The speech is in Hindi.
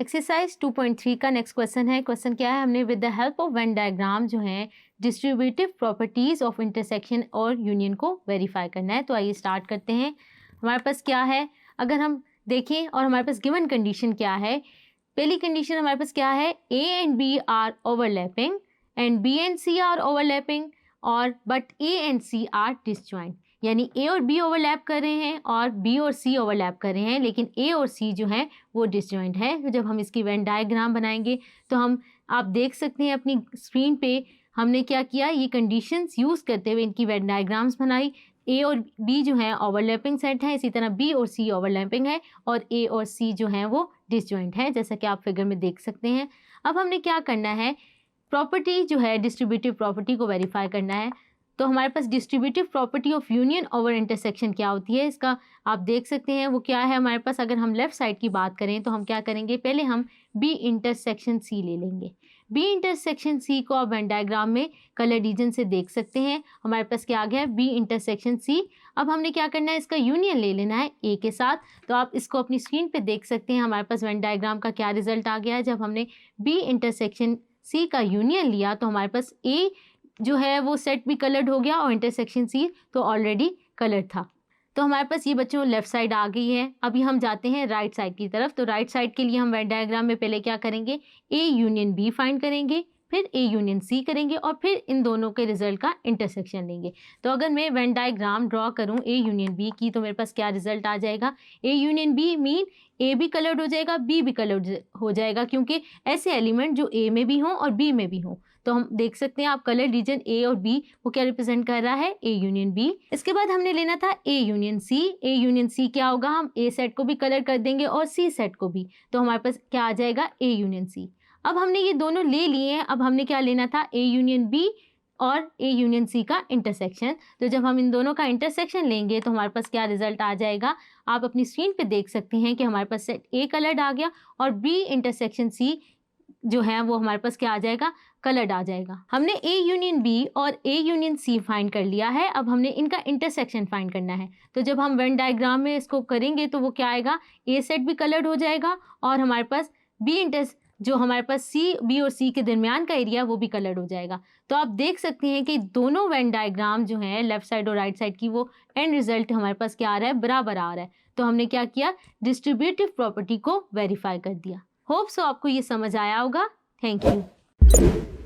एक्सरसाइज 2.3 का नेक्स्ट क्वेश्चन है। क्वेश्चन क्या है, हमने with the help of Venn diagram जो है डिस्ट्रीब्यूटिव प्रॉपर्टीज ऑफ इंटरसेक्शन और यूनियन को वेरीफाई करना है। तो आइए स्टार्ट करते हैं। हमारे पास क्या है, अगर हम देखें और हमारे पास गिवन कंडीशन क्या है। पहली कंडीशन हमारे पास क्या है, A and B are overlapping and B and C are overlapping और but A and C are disjoint, यानी ए और बी ओवरलैप कर रहे हैं और बी और सी ओवरलैप कर रहे हैं, लेकिन ए और सी जो है वो डिसजॉइंट है। तो जब हम इसकी वेन डायग्राम बनाएंगे तो आप देख सकते हैं अपनी स्क्रीन पे हमने क्या किया, ये कंडीशंस यूज़ करते हुए इनकी वेन डायग्राम्स बनाई। ए और बी जो है ओवरलैपिंग सेट है, इसी तरह बी और सी ओवरलैपिंग है और ए और सी जो है वो डिसजॉइंट है, जैसा कि आप फिगर में देख सकते हैं। अब हमने क्या करना है, प्रॉपर्टी जो है डिस्ट्रीब्यूटिव प्रॉपर्टी को वेरीफाई करना है। तो हमारे पास distributive property of union over intersection क्या होती है, इसका आप देख सकते हैं वो क्या है हमारे पास। अगर हम लेफ्ट साइड की बात करें तो हम क्या करेंगे, पहले हम बी इंटरसेक्शन सी ले लेंगे। बी इंटरसेक्शन सी को आप वेन डायग्राम में कलर रीजन से देख सकते हैं। हमारे पास क्या आ गया, बी इंटरसेक्शन सी। अब हमने क्या करना है, इसका यूनियन ले लेना है ए के साथ। तो आप इसको अपनी स्क्रीन पे देख सकते हैं हमारे पास वेन डायग्राम का क्या रिजल्ट आ गया है। जब हमने बी इंटरसेक्शन सी का यूनियन लिया तो हमारे पास ए जो है वो सेट भी कलर्ड हो गया और इंटरसेक्शन सी तो ऑलरेडी कलर्ड था। तो हमारे पास ये बच्चों लेफ्ट साइड आ गई है। अभी हम जाते हैं राइट साइड की तरफ। तो राइट साइड के लिए हम वेन डायग्राम में पहले क्या करेंगे, ए यूनियन बी फाइंड करेंगे, फिर ए यूनियन सी करेंगे और फिर इन दोनों के रिजल्ट का इंटरसेक्शन लेंगे। तो अगर मैं वेन डायग्राम ड्रॉ करूं ए यूनियन बी की तो मेरे पास क्या रिजल्ट आ जाएगा, ए यूनियन बी मीन ए भी कलर्ड हो जाएगा, बी भी कलर्ड हो जाएगा, क्योंकि ऐसे एलिमेंट जो ए में भी हों और बी में भी हों। तो हम देख सकते हैं आप कलर रीजन ए और बी वो क्या रिप्रेजेंट कर रहा है, ए यूनियन बी। इसके बाद हमने लेना था A union C. A union C क्या होगा, हम ए सेट को भी कलर कर देंगे और सी सेट को भी। तो हमारे पास क्या आ जाएगा, ए यूनियन सी। अब हमने ये दोनों ले लिए हैं। अब हमने क्या लेना था, ए यूनियन बी और ए यूनियन सी का इंटरसेक्शन। तो जब हम इन दोनों का इंटरसेक्शन लेंगे तो हमारे पास क्या रिजल्ट आ जाएगा, आप अपनी स्क्रीन पे देख सकते हैं कि हमारे पास सेट ए कलर्ड आ गया और बी इंटरसेक्शन सी जो है वो हमारे पास क्या आ जाएगा, कलर्ड आ जाएगा। हमने ए यूनियन बी और ए यूनियन सी फाइंड कर लिया है। अब हमने इनका इंटरसेक्शन फाइंड करना है। तो जब हम वेन डायग्राम में इसको करेंगे तो वो क्या आएगा, ए सेट भी कलर्ड हो जाएगा और हमारे पास जो हमारे पास सी बी और सी के दरमियान का एरिया वो भी कलर्ड हो जाएगा। तो आप देख सकते हैं कि दोनों वेन डायग्राम जो हैं लेफ्ट साइड और राइट साइड की, वो एंड रिजल्ट हमारे पास क्या आ रहा है, बराबर आ रहा है। तो हमने क्या किया, डिस्ट्रीब्यूटिव प्रॉपर्टी को वेरीफाई कर दिया। होप सो आपको ये समझ आया होगा। Thank you.